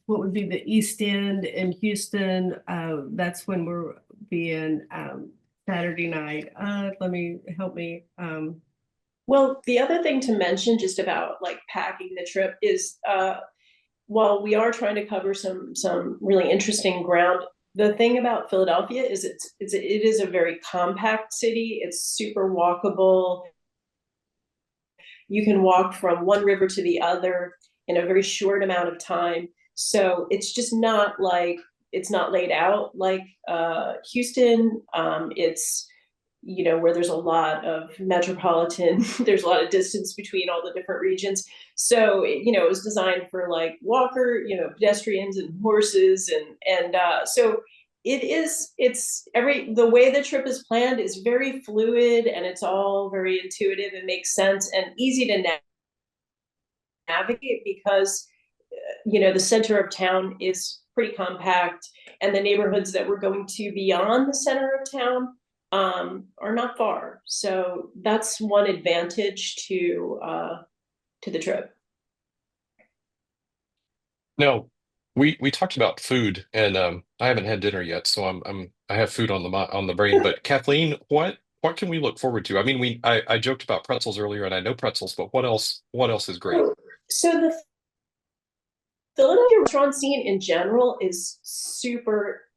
what would be the East End in Houston. That's when we're being Saturday night. Let me help me. Well, the other thing to mention just about like packing the trip is while we are trying to cover some really interesting ground, the thing about Philadelphia is it is a very compact city. It's super walkable. You can walk from one river to the other in a very short amount of time. So it's just not like it's not laid out like Houston. It's where there's a lot of metropolitan, there's a lot of distance between all the different regions. So it was designed for like pedestrians and horses, and so the way the trip is planned is very fluid, and it's all very intuitive and makes sense and easy to navigate because the center of town is pretty compact, and the neighborhoods that we're going to beyond the center of town are not far. So that's one advantage to the trip. Now, we talked about food, and I haven't had dinner yet, so I have food on on the brain. But Kathleen, what can we look forward to? I mean, I joked about pretzels earlier, and I know pretzels, but what else is great? So the Philadelphia restaurant scene in general is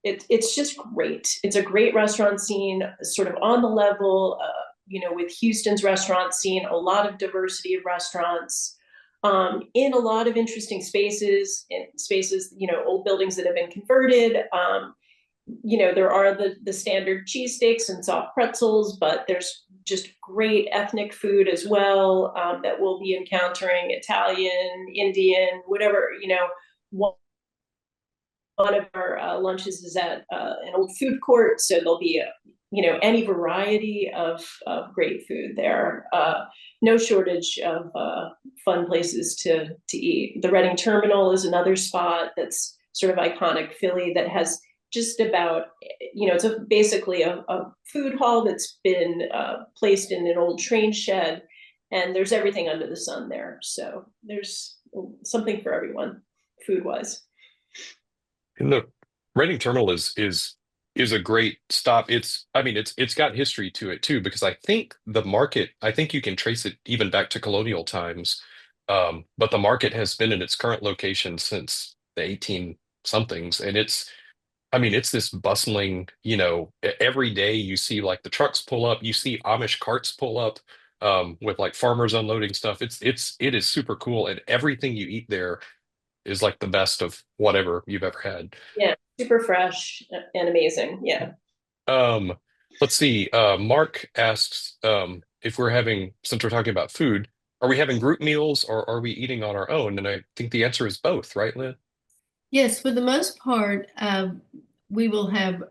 it's just great. It's a great restaurant scene, sort of on the level, with Houston's restaurant scene, a lot of diversity of restaurants, in a lot of interesting spaces, old buildings that have been converted. There are the standard cheesesteaks and soft pretzels, but there's just great ethnic food as well, that we'll be encountering: Italian, Indian, whatever. One of our lunches is at an old food court, so there'll be any variety of great food there. No shortage of fun places to eat. The Reading Terminal is another spot that's sort of iconic Philly, that has just about, it's basically a food hall that's been placed in an old train shed, and there's everything under the sun there. So there's something for everyone, food wise. And the Reading Terminal is a great stop. I mean, it's got history to it too, because I think the market, I think you can trace it even back to colonial times. But the market has been in its current location since the 18 somethings, and I mean, it's this bustling, every day you see like the trucks pull up, you see Amish carts pull up, with like farmers unloading stuff. It is super cool, and everything you eat there is like the best of whatever you've ever had. Yeah, super fresh and amazing. Yeah. Um, let's see. Mark asks, if since we're talking about food, are we having group meals or are we eating on our own? And I think the answer is both, right, Lynn? Yes, for the most part, we will have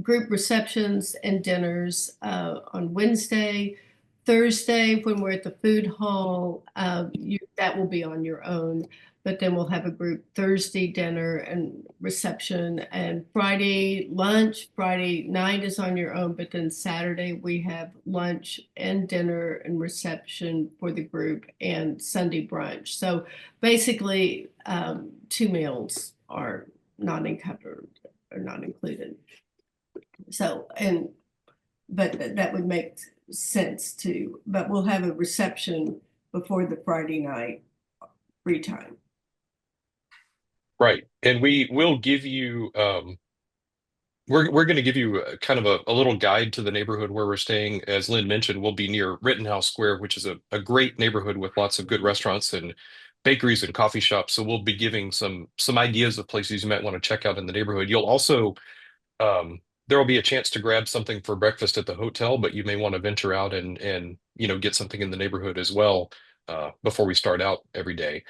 group receptions and dinners on Wednesday. Thursday, when we're at the food hall, that will be on your own. But then we'll have a group Thursday dinner and reception, and Friday lunch. Friday night is on your own, but then Saturday we have lunch and dinner and reception for the group, and Sunday brunch. So basically, 2 meals are not covered or not included. So, but that would make sense too. But we'll have a reception before the Friday night free time. Right. And we will give you, we're going to give you kind of a little guide to the neighborhood where we're staying. As Lynn mentioned, we'll be near Rittenhouse Square, which is a great neighborhood with lots of good restaurants and bakeries and coffee shops. So we'll be giving some ideas of places you might want to check out in the neighborhood. You'll also, there will be a chance to grab something for breakfast at the hotel, but you may want to venture out and get something in the neighborhood as well, before we start out every day.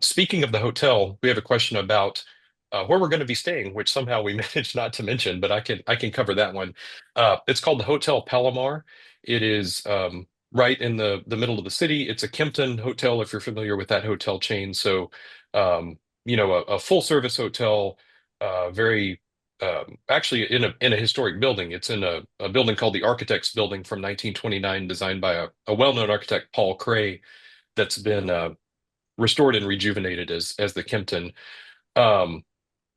Speaking of the hotel, we have a question about where we're going to be staying, which somehow we managed not to mention, but I can cover that one. It's called the Hotel Palomar. It is right in the middle of the city. It's a Kimpton hotel, if you're familiar with that hotel chain. So, a full service hotel, very actually in a historic building. It's in a building called the Architects Building from 1929, designed by a well-known architect, Paul Cray, that's been restored and rejuvenated as the Kimpton. Um,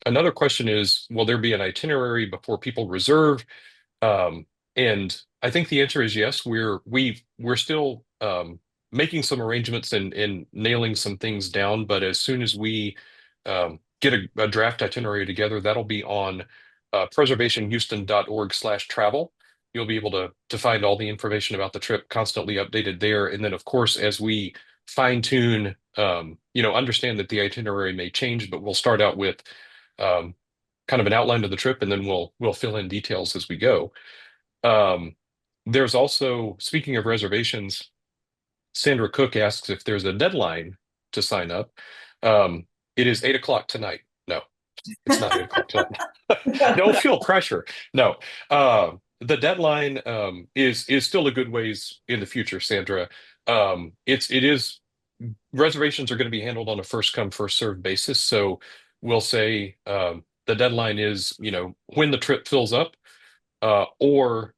Another question is, will there be an itinerary before people reserve? Um, and I think the answer is yes. We're still making some arrangements and nailing some things down. But as soon as we get a draft itinerary together, that'll be on preservationhouston.org/travel. You'll be able to find all the information about the trip constantly updated there. And then, of course, as we fine tune, understand that the itinerary may change, but we'll start out with um, kind of an outline of the trip, and then we'll fill in details as we go. Um, there's also, speaking of reservations, Sandra Cook asks if there's a deadline to sign up. Um, it is 8 o'clock tonight. No, it's not 8 o'clock tonight. Don't feel pressure. No, the deadline is still a good ways in the future, Sandra. It is reservations are going to be handled on a first come first served basis. So we'll say the deadline is when the trip fills up, or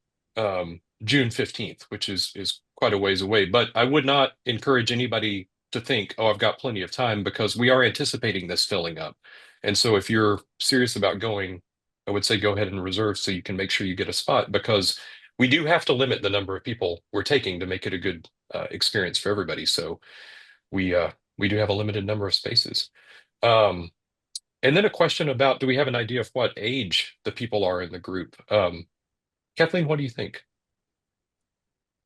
June 15th, which is quite a ways away. But I would not encourage anybody to think, oh, I've got plenty of time, because we are anticipating this filling up. And so if you're serious about going, I would say go ahead and reserve so you can make sure you get a spot, because we do have to limit the number of people we're taking to make it a good experience for everybody. So we do have a limited number of spaces. Um, and then a question about, do we have an idea of what age the people are in the group? Kathleen, what do you think?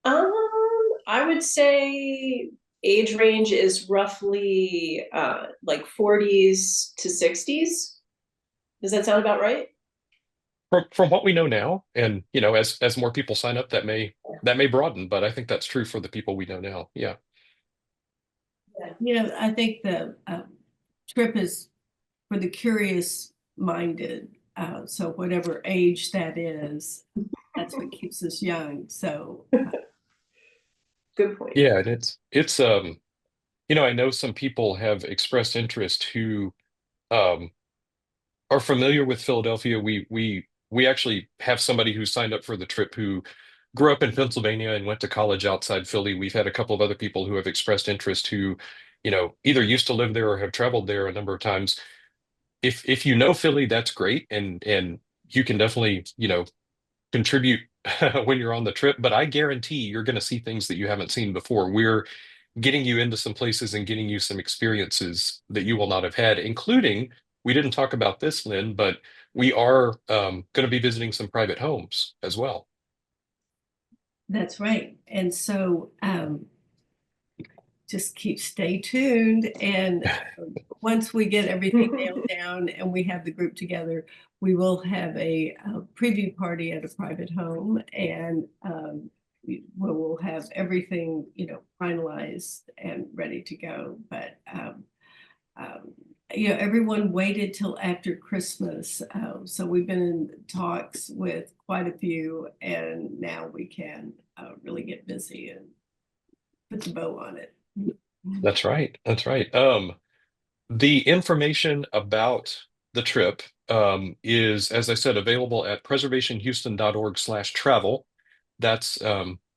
Um, I would say age range is roughly like 40s to 60s. Does that sound about right? From what we know now, and as more people sign up, that may broaden, but I think that's true for the people we know now. Yeah. I think the trip is for the curious minded. So whatever age that is, that's what keeps us young. So Good point. Yeah, and it's I know some people have expressed interest who um are familiar with Philadelphia. We actually have somebody who signed up for the trip who grew up in Pennsylvania and went to college outside Philly. We've had a couple of other people who have expressed interest who, either used to live there or have traveled there a number of times. If you know Philly, that's great, and you can definitely, contribute when you're on the trip. But I guarantee you're going to see things that you haven't seen before. We're getting you into some places and getting you some experiences that you will not have had, including, we didn't talk about this, Lynn, but we are going to be visiting some private homes as well. that's right. And so just stay tuned. And once we get everything nailed down and we have the group together, we will have a preview party at a private home, and we'll have everything, finalized and ready to go. But everyone waited till after Christmas. So we've been in talks with quite a few, and now we can really get busy and put the bow on it. That's right. That's right. The information about the trip is, as I said, available at preservationhouston.org/travel. That's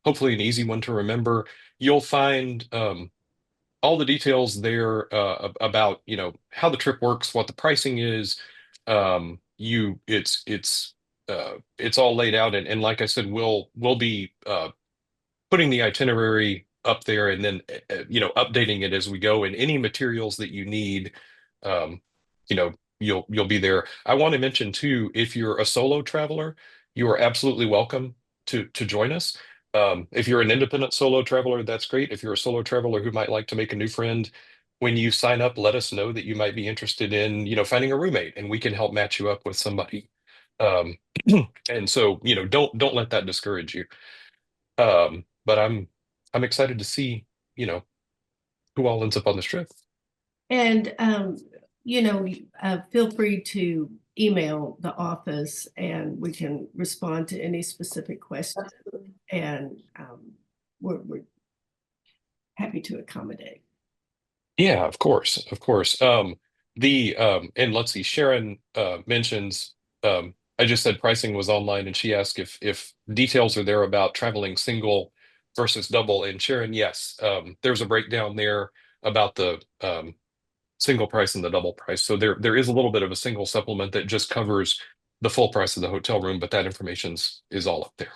hopefully an easy one to remember. You'll find all the details there about how the trip works, what the pricing is. It's all laid out, and like I said, we'll be putting the itinerary up there, and then updating it as we go. And any materials that you need, um, you'll be there. I want to mention too, if you're a solo traveler, you are absolutely welcome to join us. If you're an independent solo traveler, that's great. If you're a solo traveler who might like to make a new friend, when you sign up, let us know that you might be interested in, finding a roommate, and we can help match you up with somebody. Um, and so, don't let that discourage you. But I'm excited to see, who all ends up on this trip. And feel free to email the office, and we can respond to any specific question. And we're happy to accommodate. Yeah, of course, of course. And let's see, Sharon mentions, I just said pricing was online, and she asked if details are there about traveling single versus double. And Sharon, yes, there's a breakdown there about the single price and the double price. So there is a little bit of a single supplement that just covers the full price of the hotel room, but that information is all up there.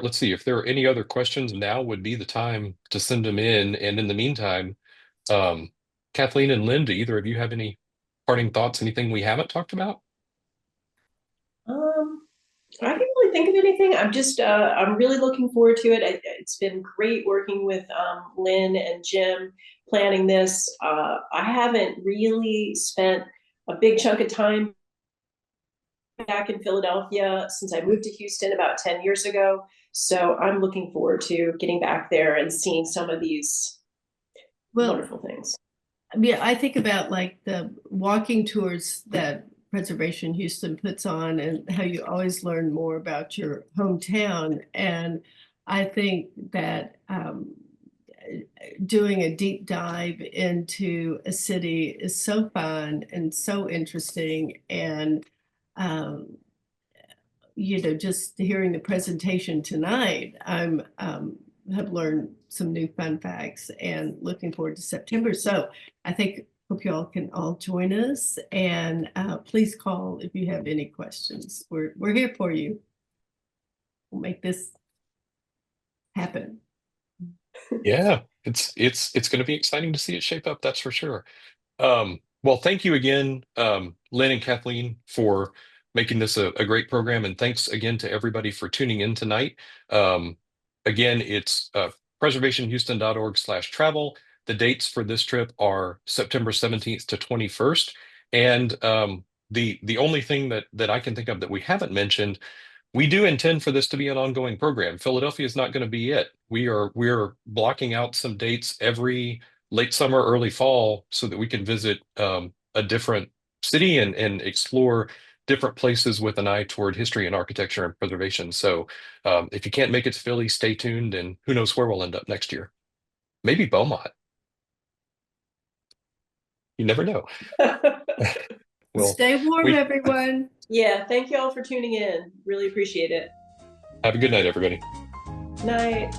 Let's see, if there are any other questions, now would be the time to send them in. And in the meantime, um, Kathleen and Lynn, do either of you have any parting thoughts, anything we haven't talked about? I can't really think of anything. I'm really looking forward to it. It's been great working with Lynn and Jim planning this. I haven't really spent a big chunk of time back in Philadelphia since I moved to Houston about 10 years ago. So I'm looking forward to getting back there and seeing some of these wonderful things. Yeah, I think about like the walking tours that Preservation Houston puts on, and how you always learn more about your hometown. And I think that doing a deep dive into a city is so fun and so interesting. And just hearing the presentation tonight, I'm have learned some new fun facts and looking forward to September. So I think, hope you all can all join us, and please call if you have any questions. We're here for you. We'll make this happen. Yeah, it's going to be exciting to see it shape up. That's for sure. Well, thank you again, Lynn and Kathleen, for making this a great program, and thanks again to everybody for tuning in tonight. Again, it's preservationhouston.org/travel. The dates for this trip are September 17th to 21st, and the only thing that I can think of that we haven't mentioned, we do intend for this to be an ongoing program. Philadelphia is not going to be it. We're blocking out some dates every late summer, early fall, so that we can visit a different city and explore different places with an eye toward history and architecture and preservation. So if you can't make it to Philly, stay tuned, and who knows where we'll end up next year. Maybe Beaumont. You never know. Well, stay warm, everyone. Yeah, thank you all for tuning in. Really appreciate it. have a good night, everybody. Night.